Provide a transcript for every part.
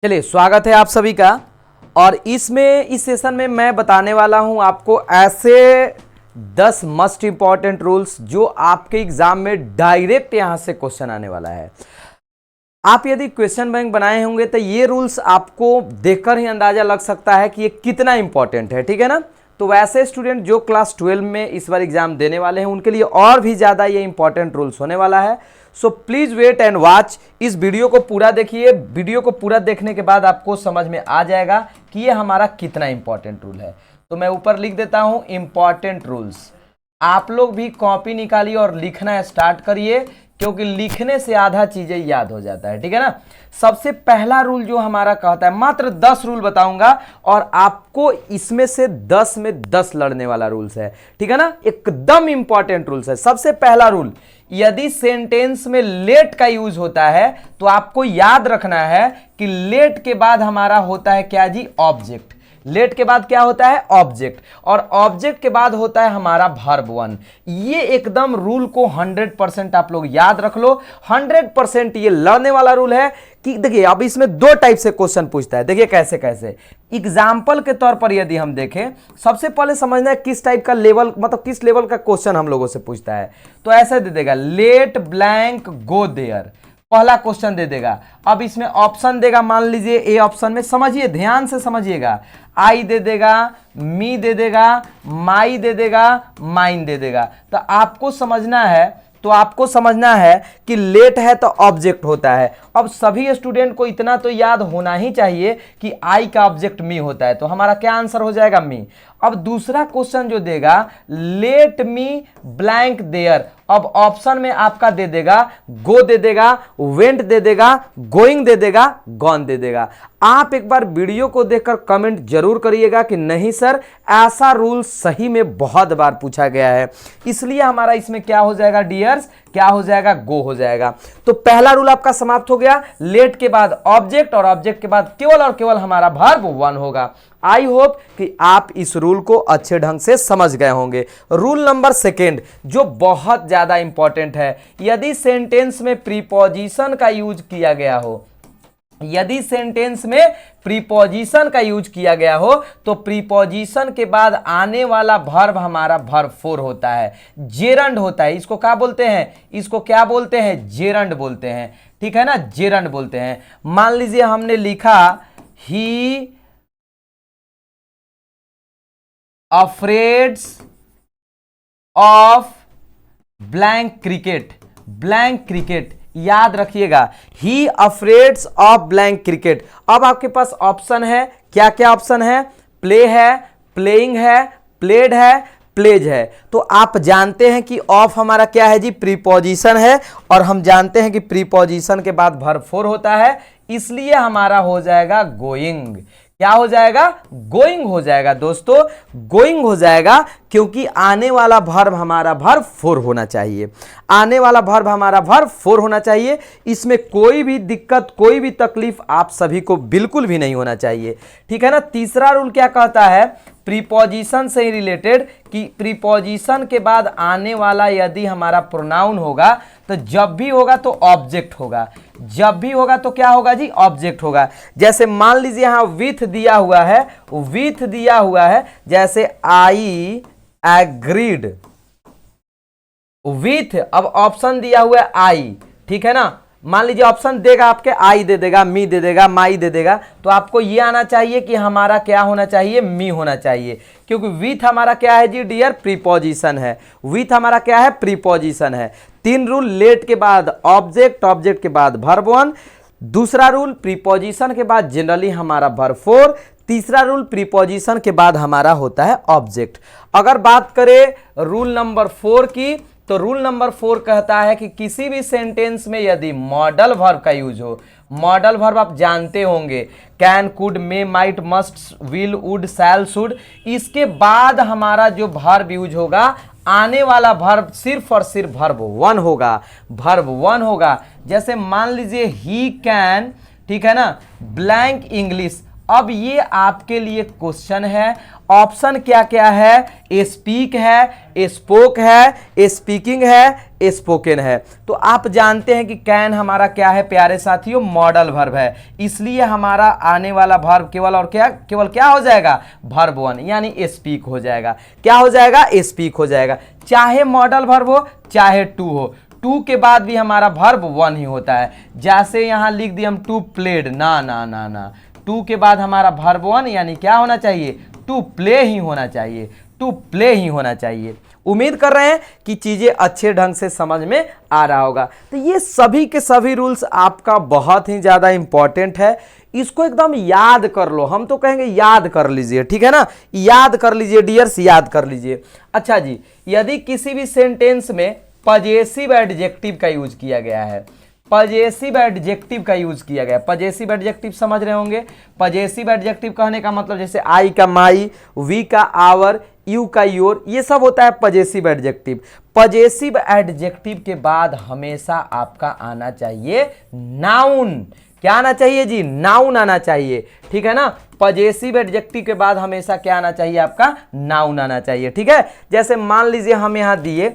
चलिए, स्वागत है आप सभी का। और इस सेशन में मैं बताने वाला हूं आपको ऐसे 10 मस्ट इंपॉर्टेंट रूल्स जो आपके एग्जाम में डायरेक्ट यहां से क्वेश्चन आने वाला है। आप यदि क्वेश्चन बैंक बनाए होंगे तो ये रूल्स आपको देखकर ही अंदाजा लग सकता है कि ये कितना इंपॉर्टेंट है, ठीक है ना। तो वैसे स्टूडेंट जो क्लास 12 में इस बार एग्जाम देने वाले हैं उनके लिए और भी ज़्यादा ये इंपॉर्टेंट रूल्स होने वाला है। So please wait and watch. इस वीडियो को पूरा देखिए। वीडियो को पूरा देखने के बाद आपको समझ में आ जाएगा कि ये हमारा कितना इंपॉर्टेंट रूल है। तो मैं ऊपर लिख देता हूं इंपॉर्टेंट रूल्स। आप लोग भी कॉपी निकालिए और लिखना स्टार्ट करिए, क्योंकि लिखने से आधा चीजें याद हो जाता है, ठीक है ना। सबसे पहला रूल जो हमारा कहता है, मात्र 10 रूल बताऊंगा और आपको इसमें से 10 में 10 लड़ने वाला रूल्स है, ठीक है ना। एकदम इंपॉर्टेंट रूल्स है। सबसे पहला रूल, यदि सेंटेंस में लेट का यूज होता है तो आपको याद रखना है कि लेट के बाद हमारा होता है क्या जी, ऑब्जेक्ट। लेट के बाद क्या होता है, ऑब्जेक्ट। और ऑब्जेक्ट के बाद होता है हमारा वर्ब 1। ये एकदम रूल को 100% आप लोग याद रख लो। 100% ये लड़ने वाला रूल है। कि देखिए, अब इसमें 2 टाइप से क्वेश्चन पूछता है। देखिए कैसे कैसे। एग्जाम्पल के तौर पर यदि हम देखें, सबसे पहले समझना है किस टाइप का लेवल, मतलब किस लेवल का क्वेश्चन हम लोगों से पूछता है। तो ऐसे दे देगा, लेट ब्लैंक गो देयर, पहला क्वेश्चन दे देगा। अब इसमें ऑप्शन देगा, मान लीजिए ए ऑप्शन में, समझिए ध्यान से समझिएगा, आई दे देगा, मी दे देगा, माई दे देगा, माइन दे देगा। तो आपको समझना है कि लेट है तो ऑब्जेक्ट होता है। अब सभी स्टूडेंट को इतना तो याद होना ही चाहिए कि आई का ऑब्जेक्ट मी होता है, तो हमारा क्या आंसर हो जाएगा, मी। अब दूसरा क्वेश्चन जो देगा, लेट मी ब्लैंक देयर। अब ऑप्शन में आपका दे देगा, गो दे देगा, वेंट दे देगा, गोइंग दे देगा, गॉन दे देगा। आप एक बार वीडियो को देखकर कमेंट जरूर करिएगा कि नहीं सर, ऐसा रूल सही में बहुत बार पूछा गया है, इसलिए हमारा इसमें क्या हो जाएगा डियर्स, क्या हो जाएगा, गो हो जाएगा। तो पहला रूल आपका समाप्त हो गया। लेट के बाद ऑब्जेक्ट और ऑब्जेक्ट के बाद केवल और केवल हमारा वर्ब 1 होगा। आई होप कि आप इस रूल को अच्छे ढंग से समझ गए होंगे। रूल नंबर 2 जो बहुत ज्यादा इंपॉर्टेंट है, यदि सेंटेंस में प्रीपोजिशन का यूज किया गया हो, यदि सेंटेंस में प्रीपोजिशन का यूज किया गया हो तो प्रीपोजिशन के बाद आने वाला वर्ब हमारा वर्ब 4 होता है, जेरंड होता है। इसको क्या बोलते हैं, इसको क्या बोलते हैं, जेरंड बोलते हैं, ठीक है ना, जेरंड बोलते हैं। मान लीजिए हमने लिखा, he afraids of blank cricket, blank cricket, याद रखिएगा, he afraids of blank cricket. अब आपके पास ऑप्शन है, क्या क्या ऑप्शन है, प्ले है, प्लेइंग है, प्लेड है, प्लेज है। तो आप जानते हैं कि ऑफ हमारा क्या है जी, प्रीपोजिशन है, और हम जानते हैं कि प्रीपोजिशन के बाद वर्ब 4 होता है, इसलिए हमारा हो जाएगा गोइंग। क्या हो जाएगा, गोइंग हो जाएगा दोस्तों, गोइंग हो जाएगा, क्योंकि आने वाला वर्ब हमारा वर्ब 4 होना चाहिए। आने वाला वर्ब हमारा वर्ब 4 होना चाहिए। इसमें कोई भी दिक्कत, कोई भी तकलीफ आप सभी को बिल्कुल भी नहीं होना चाहिए, ठीक है ना। तीसरा रूल क्या कहता है, प्रीपोजिशन से ही रिलेटेड, कि प्रीपोजिशन के बाद आने वाला यदि हमारा प्रोनाउन होगा तो जब भी होगा तो ऑब्जेक्ट होगा, जब भी होगा तो क्या होगा जी, ऑब्जेक्ट होगा। जैसे मान लीजिए यहां विथ दिया हुआ है, विथ दिया हुआ है, जैसे आई एग्रीड विथ, अब ऑप्शन दिया हुआ है आई, ठीक है ना। मान लीजिए ऑप्शन देगा आपके, आई दे देगा, मी दे देगा, माई दे देगा, तो आपको ये आना चाहिए कि हमारा क्या होना चाहिए, मी होना चाहिए, क्योंकि विथ हमारा क्या है जी डियर, प्रीपोजिशन है। विथ हमारा क्या है, प्रीपोजिशन है। 3 रूल, लेट के बाद ऑब्जेक्ट, ऑब्जेक्ट के बाद वर्ब 1। दूसरा रूल, प्रीपोजिशन के बाद जनरली हमारा वर्ब 4। तीसरा रूल, प्रीपोजिशन के बाद हमारा होता है ऑब्जेक्ट। अगर बात करें रूल नंबर 4 की, तो रूल नंबर 4 कहता है कि किसी भी सेंटेंस में यदि मॉडल वर्ब का यूज हो, मॉडल वर्ब आप जानते होंगे, can, could, may, might, must, will, would, shall, should, इसके बाद हमारा जो वर्ब यूज होगा, आने वाला वर्ब सिर्फ और सिर्फ वर्ब 1 होगा, वर्ब 1 होगा। जैसे मान लीजिए ही कैन, ठीक है ना, ब्लैंक इंग्लिश, अब ये आपके लिए क्वेश्चन है। ऑप्शन क्या क्या है? स्पीक है, स्पोक है, स्पीकिंग है, स्पोकन है। तो आप जानते हैं कि कैन हमारा क्या है प्यारे साथियों? मॉडल वर्ब है। इसलिए हमारा आने वाला वर्ब केवल और केवल क्या हो जाएगा? वर्ब 1 यानी स्पीक हो जाएगा। क्या हो जाएगा? स्पीक हो जाएगा। चाहे मॉडल वर्ब हो चाहे टू हो, टू के बाद भी हमारा वर्ब 1 ही होता है। जैसे यहां लिख दिए हम टू प्लेड, ना ना ना ना, टू के बाद हमारा वर्ब 1 यानी क्या होना चाहिए? टू प्ले ही होना चाहिए, टू प्ले ही होना चाहिए। उम्मीद कर रहे हैं कि चीजें अच्छे ढंग से समझ में आ रहा होगा। तो ये सभी के सभी रूल्स आपका बहुत ही ज्यादा इंपॉर्टेंट है, इसको एकदम याद कर लो। हम तो कहेंगे याद कर लीजिए, ठीक है ना? याद कर लीजिए डियर्स, याद कर लीजिए। अच्छा जी, यदि किसी भी सेंटेंस में पजेसिव एडजेक्टिव का यूज किया गया है, पजेसिव एडजेक्टिव का यूज किया गया, पजेसिव एडजेक्टिव समझ रहे होंगे। पजेसिव एडजेक्टिव कहने का मतलब जैसे आई का माई, वी का आवर, यू का योर, ये सब होता है पजेसिव एडजेक्टिव। पजेसिव एडजेक्टिव के बाद हमेशा आपका आना चाहिए नाउन। क्या आना चाहिए जी? नाउन आना चाहिए, ठीक है ना? पजेसिव एडजेक्टिव के बाद हमेशा क्या आना चाहिए? आपका नाउन आना चाहिए, ठीक है? जैसे मान लीजिए हम यहां दिए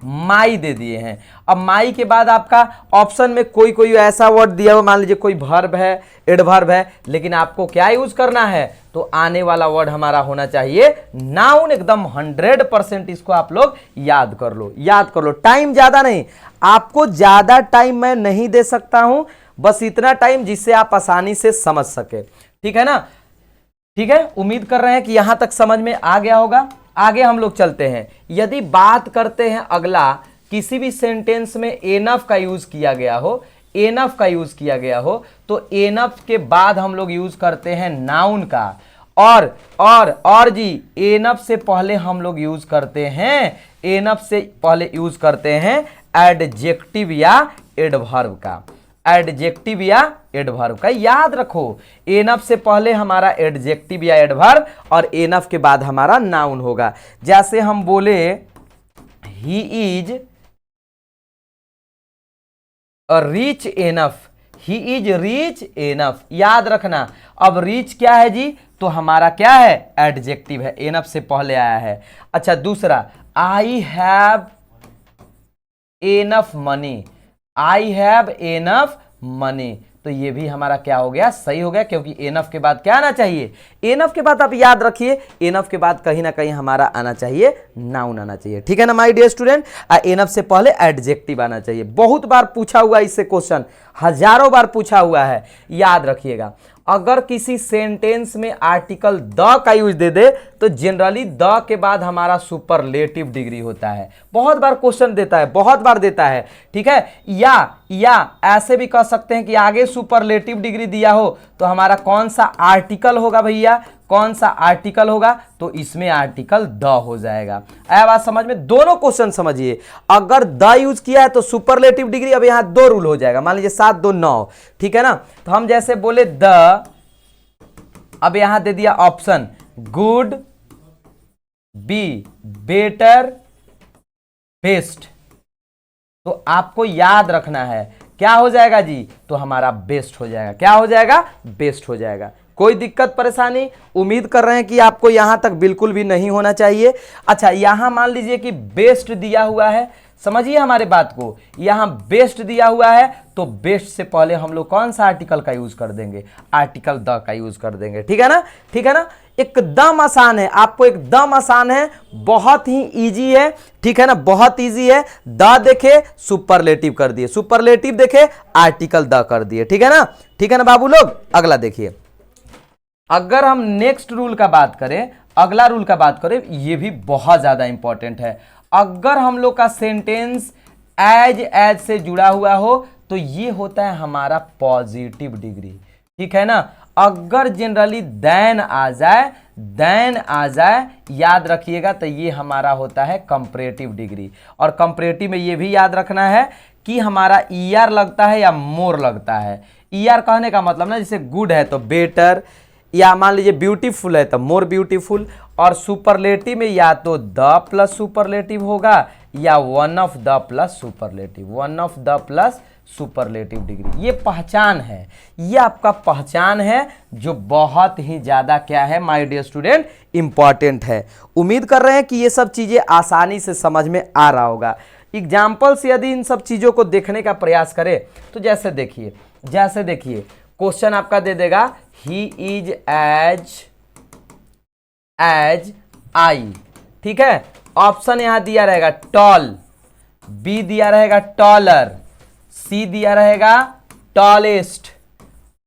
माई दे दिए हैं। अब माई के बाद आपका ऑप्शन में कोई कोई ऐसा वर्ड दिया हुआ, मान लीजिए कोई वर्ब है, एडवर्ब है, लेकिन आपको क्या यूज करना है? तो आने वाला वर्ड हमारा होना चाहिए नाउन। एकदम 100% इसको आप लोग याद कर लो, याद कर लो। टाइम ज्यादा नहीं, आपको ज्यादा टाइम मैं नहीं दे सकता हूं, बस इतना टाइम जिससे आप आसानी से समझ सके, ठीक है ना? ठीक है, उम्मीद कर रहे हैं कि यहां तक समझ में आ गया होगा। आगे हम लोग चलते हैं। यदि बात करते हैं अगला, किसी भी सेंटेंस में एनफ का यूज किया गया हो, एनफ का यूज किया गया हो, तो एनफ के बाद हम लोग यूज करते हैं नाउन का। और जी एनफ से पहले हम लोग यूज करते हैं, एनफ से पहले यूज करते हैं एडजेक्टिव या एडवर्ब का। एडजेक्टिव या एडवर्ब का याद रखो। एनफ से पहले हमारा एडजेक्टिव या एडवर्ब और एनफ के बाद हमारा नाउन होगा। जैसे हम बोले he is rich enough, he is rich enough, याद रखना। अब रिच क्या है जी? तो हमारा क्या है? एडजेक्टिव है, एनफ से पहले आया है। अच्छा दूसरा, I have enough money, I have enough money, तो ये भी हमारा क्या हो गया? सही हो गया, क्योंकि एनफ के बाद क्या आना चाहिए? एनफ के बाद आप याद रखिए, एनफ के बाद कहीं ना कहीं हमारा आना चाहिए नाउन आना चाहिए, ठीक है ना माय डियर स्टूडेंट? एनफ से पहले एडजेक्टिव आना चाहिए। बहुत बार पूछा हुआ इससे क्वेश्चन, हजारों बार पूछा हुआ है, याद रखिएगा। अगर किसी सेंटेंस में आर्टिकल द का यूज दे दे तो जनरली द के बाद हमारा सुपरलेटिव डिग्री होता है। बहुत बार क्वेश्चन देता है, बहुत बार देता है, ठीक है? या ऐसे भी कह सकते हैं कि आगे सुपरलेटिव डिग्री दिया हो तो हमारा कौन सा आर्टिकल होगा भैया? कौन सा आर्टिकल होगा? तो इसमें आर्टिकल द हो जाएगा। आया बात समझ में? दोनों क्वेश्चन समझिए। अगर द यूज किया है तो सुपरलेटिव डिग्री, अब यहां दो रूल हो जाएगा। मान लीजिए 7 2 9, ठीक है ना? तो हम जैसे बोले द, अब यहां दे दिया option good, be, better, best, तो आपको याद रखना है क्या हो जाएगा जी? तो हमारा बेस्ट हो जाएगा। क्या हो जाएगा? बेस्ट हो जाएगा। कोई दिक्कत परेशानी? उम्मीद कर रहे हैं कि आपको यहां तक बिल्कुल भी नहीं होना चाहिए। अच्छा, यहां मान लीजिए कि बेस्ट दिया हुआ है, समझिए हमारे बात को, यहां बेस्ट दिया हुआ है तो बेस्ट से पहले हम लोग कौन सा आर्टिकल का यूज कर देंगे? आर्टिकल द का यूज कर देंगे, ठीक है ना? ठीक है ना? एकदम आसान है, आपको एकदम आसान है, बहुत ही इजी है, ठीक है ना? बहुत इजी है। द देखे सुपरलेटिव कर दिए, सुपरलेटिव देखे आर्टिकल द कर दिए, ठीक है ना? ठीक है ना बाबू लोग? अगला देखिए, अगर हम नेक्स्ट रूल का बात करें, अगला रूल का बात करें, ये भी बहुत ज्यादा इंपॉर्टेंट है। अगर हम लोग का सेंटेंस एज से जुड़ा हुआ हो तो ये होता है हमारा पॉजिटिव डिग्री, ठीक है ना? अगर जनरली देन आ जाए, याद रखिएगा, तो ये हमारा होता है कंपैरेटिव डिग्री। और कंपैरेटिव में ये भी याद रखना है कि हमारा ईआर लगता है या मोर लगता है। ईआर कहने का मतलब ना, जैसे गुड है तो बेटर, या मान लीजिए ब्यूटीफुल है तो मोर ब्यूटीफुल। और सुपरलेटिव में या तो द प्लस सुपरलेटिव होगा या one of the plus superlative, one of the plus superlative degree. ये पहचान है, ये आपका पहचान है जो बहुत ही ज्यादा क्या है माय डियर स्टूडेंट, इंपॉर्टेंट है। उम्मीद कर रहे हैं कि ये सब चीजें आसानी से समझ में आ रहा होगा। एग्जाम्पल से यदि इन सब चीजों को देखने का प्रयास करें तो जैसे देखिए क्वेश्चन आपका दे देगा ही इज एज आई, ठीक है। ऑप्शन यहां दिया रहेगा टॉल, बी दिया रहेगा टॉलर, सी दिया रहेगा टॉलेस्ट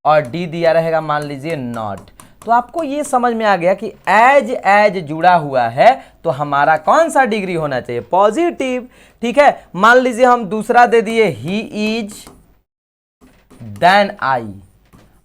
और डी दिया रहेगा मान लीजिए नॉट। तो आपको ये समझ में आ गया कि एज जुड़ा हुआ है तो हमारा कौन सा डिग्री होना चाहिए, पॉजिटिव, ठीक है। मान लीजिए हम दूसरा दे दिए ही इज देन आई,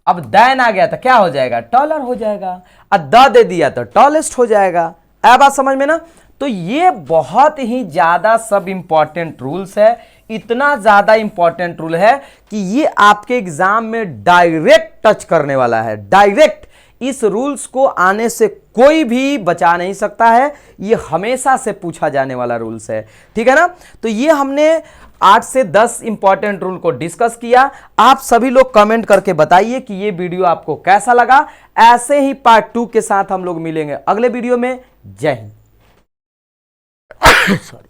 अब देन आ गया तो क्या हो जाएगा, टॉलर हो जाएगा, और द दे दिया तो टॉलेस्ट हो जाएगा। अब बात समझ में ना। तो ये बहुत ही ज्यादा सब इंपॉर्टेंट रूल्स है, इतना ज्यादा इंपॉर्टेंट रूल है कि ये आपके एग्जाम में डायरेक्ट टच करने वाला है, डायरेक्ट। इस रूल्स को आने से कोई भी बचा नहीं सकता है, ये हमेशा से पूछा जाने वाला रूल्स है, ठीक है ना। तो ये हमने 8 से 10 इंपॉर्टेंट रूल को डिस्कस किया। आप सभी लोग कमेंट करके बताइए कि ये वीडियो आपको कैसा लगा। ऐसे ही पार्ट 2 के साथ हम लोग मिलेंगे अगले वीडियो में। जय हिंद। सॉरी।